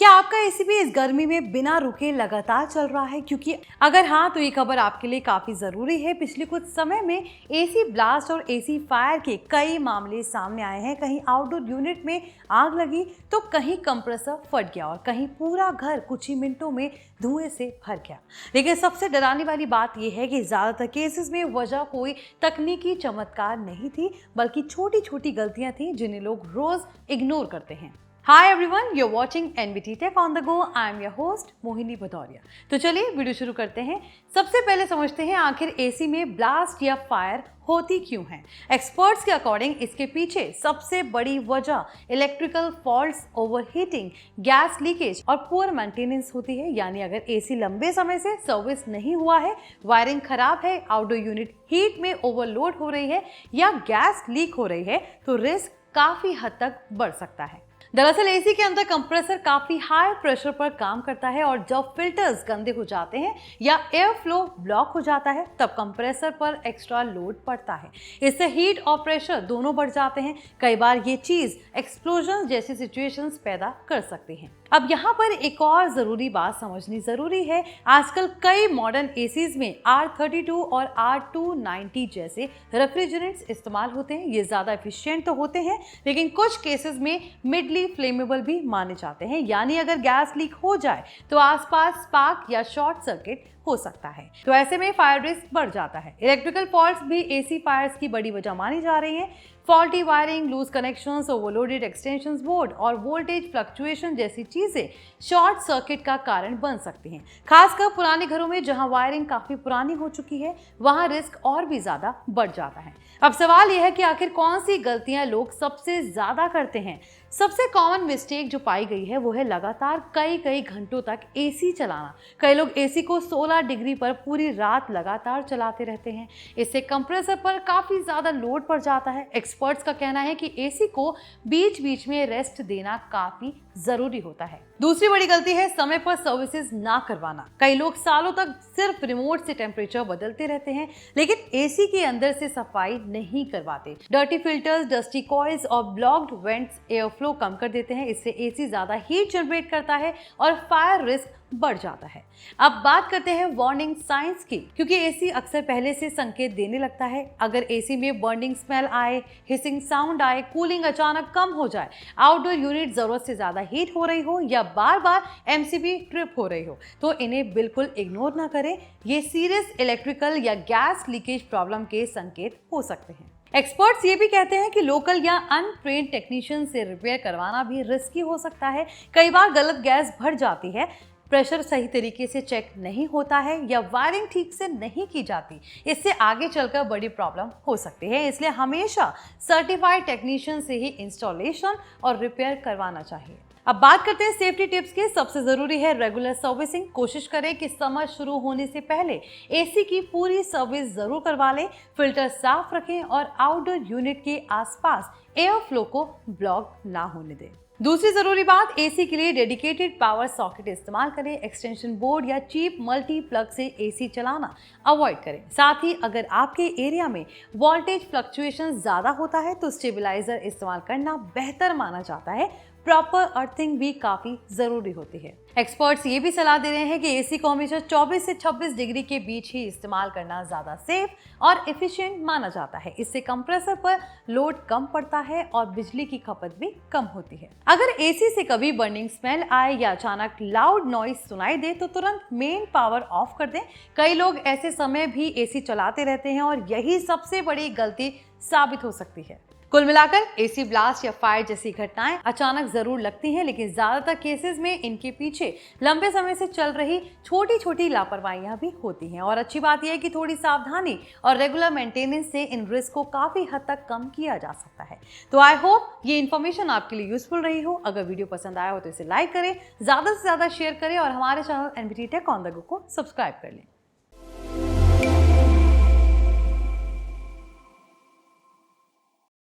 क्या आपका एसी भी इस गर्मी में बिना रुके लगातार चल रहा है? क्योंकि अगर हाँ तो ये खबर आपके लिए काफी जरूरी है। पिछले कुछ समय में एसी ब्लास्ट और एसी फायर के कई मामले सामने आए हैं। कहीं आउटडोर यूनिट में आग लगी तो कहीं कंप्रेसर फट गया और कहीं पूरा घर कुछ ही मिनटों में धुएं से भर गया। लेकिन सबसे डराने वाली बात यह है कि ज्यादातर केसेस में वजह कोई तकनीकी चमत्कार नहीं थी, बल्कि छोटी छोटी गलतियां थी जिन्हें लोग रोज इग्नोर करते हैं। Hi everyone, you're watching NBT Tech on the go. I am your host Mohini Bhadauria. तो चलिए वीडियो शुरू करते हैं। सबसे पहले समझते हैं आखिर एसी में ब्लास्ट या फायर होती क्यों है। एक्सपर्ट्स के अकॉर्डिंग इसके पीछे सबसे बड़ी वजह electrical faults, overheating, gas leakage और पुअर मेंटेनेंस होती है। यानी अगर एसी लंबे समय से सर्विस नहीं हुआ है, वायरिंग खराब है, आउटडोर यूनिट हीट में ओवरलोड हो रही है या गैस लीक हो रही है तो रिस्क काफी हद तक बढ़ सकता है। दरअसल एसी के अंदर कंप्रेसर काफी हाई प्रेशर पर काम करता है और जब फिल्टर्स गंदे हो जाते हैं या एयर फ्लो ब्लॉक हो जाता है तब कंप्रेसर पर एक्स्ट्रा लोड पड़ता है। इससे हीट और प्रेशर दोनों बढ़ जाते हैं। कई बार ये चीज एक्सप्लोजन जैसी सिचुएशंस पैदा कर सकती हैं। अब यहाँ पर एक और जरूरी बात समझनी जरूरी है। आजकल कई मॉडर्न एसीज में R32 और R290 जैसे रेफ्रिजरेंट्स इस्तेमाल होते हैं। ये ज्यादा एफिशिएंट तो होते हैं, लेकिन कुछ केसेस में मिडली फ्लेमेबल भी माने जाते हैं। यानी अगर गैस लीक हो जाए तो आसपास स्पार्क या शॉर्ट सर्किट हो सकता है, तो ऐसे में फायर रिस्क बढ़ जाता है। इलेक्ट्रिकल फॉल्ट्स भी एसी फायर्स की बड़ी वजह मानी जा रही है। Faulty wiring, loose connections, overloaded extension board और वोल्टेज फ्लक्चुएशन जैसी चीजें शॉर्ट सर्किट का कारण बन सकती हैं। खासकर पुराने घरों में जहां वायरिंग काफी पुरानी हो चुकी है, वहां रिस्क और भी ज्यादा बढ़ जाता है। अब सवाल यह है कि आखिर कौन सी गलतियां लोग सबसे ज्यादा करते हैं। सबसे कॉमन मिस्टेक जो पाई गई है वो है लगातार कई घंटों तक एसी चलाना। कई लोग एसी को 16 डिग्री पर पूरी रात लगातार चलाते रहते हैं। इससे कंप्रेसर पर काफी ज्यादा लोड पड़ जाता है। एक्सपर्ट्स का कहना है कि एसी को बीच बीच में रेस्ट देना काफी जरूरी होता है। दूसरी बड़ी गलती है समय पर सर्विसेज ना करवाना। कई लोग सालों तक सिर्फ रिमोट से टेम्परेचर बदलते रहते हैं, लेकिन एसी के अंदर से सफाई नहीं करवाते। डर्टी फिल्टर्स, डस्टी कॉइल्स और ब्लॉक्ड वेंट्स एयर फ्लो कम कर देते हैं। इससे एसी ज्यादा हीट जनरेट करता है और फायर रिस्क बढ़ जाता है। अब बात करते हैं वार्निंग साइंस की, क्योंकि एसी अक्सर पहले से संकेत देने लगता है। अगर एसी में बर्निंग स्मेल आए, हिसिंग साउंड आए, कूलिंग अचानक कम हो जाए, आउटडोर यूनिट जरूरत से ज्यादा हीट हो रही हो या बार बार एमसीबी ट्रिप हो रही हो, तो इन्हें बिल्कुल इग्नोर ना करें। ये सीरियस इलेक्ट्रिकल या गैस लीकेज प्रॉब्लम के संकेत हो सकते हैं। एक्सपर्ट्स ये भी कहते हैं कि लोकल या अनट्रेन्ड टेक्नीशियन से रिपेयर करवाना भी रिस्की हो सकता है। कई बार गलत गैस भर जाती है, प्रेशर सही तरीके से चेक नहीं होता है या वायरिंग ठीक से नहीं की जाती। इससे आगे चलकर बड़ी प्रॉब्लम हो सकती है। इसलिए हमेशा सर्टिफाइड टेक्नीशियन से ही इंस्टॉलेशन और रिपेयर करवाना चाहिए। अब बात करते हैं सेफ्टी टिप्स की। सबसे जरूरी है रेगुलर सर्विसिंग। कोशिश करें कि समर शुरू होने से पहले एसी की पूरी सर्विस जरूर करवा लें। फिल्टर साफ रखें और आउटडोर यूनिट के आसपास एयर फ्लो को ब्लॉक ना होने दें। दूसरी जरूरी बात, एसी के लिए डेडिकेटेड पावर सॉकेट इस्तेमाल करें। एक्सटेंशन बोर्ड या चीप मल्टी प्लग से एसी चलाना अवॉइड करें। साथ ही अगर आपके एरिया में वोल्टेज फ्लक्चुएशन ज्यादा होता है तो स्टेबलाइजर इस्तेमाल करना बेहतर माना जाता है। प्रॉपर अर्थिंग भी काफी जरूरी होती है। एक्सपर्ट्स ये भी सलाह दे रहे हैं कि एसी को हमेशा 24 से 26 डिग्री के बीच ही इस्तेमाल करना ज्यादा सेफ और एफिशिएंट माना जाता है। इससे कंप्रेसर पर लोड कम पड़ता है और बिजली की खपत भी कम होती है। अगर एसी से कभी बर्निंग स्मेल आए या अचानक लाउड नॉइज सुनाई दे तो तुरंत मेन पावर ऑफ कर दें। कई लोग ऐसे समय भी एसी चलाते रहते हैं और यही सबसे बड़ी गलती साबित हो सकती है। कुल मिलाकर एसी ब्लास्ट या फायर जैसी घटनाएं अचानक जरूर लगती हैं, लेकिन ज्यादातर केसेस में इनके पीछे लंबे समय से चल रही छोटी छोटी लापरवाहियां भी होती हैं। और अच्छी बात यह है कि थोड़ी सावधानी और रेगुलर मेंटेनेंस से इन रिस्क को काफी हद तक कम किया जा सकता है। तो आई होप ये इन्फॉर्मेशन आपके लिए यूजफुल रही हो। अगर वीडियो पसंद आया हो तो इसे लाइक करें, ज्यादा से ज्यादा शेयर करें और हमारे channel NBT tech on the go को सब्सक्राइब कर लें।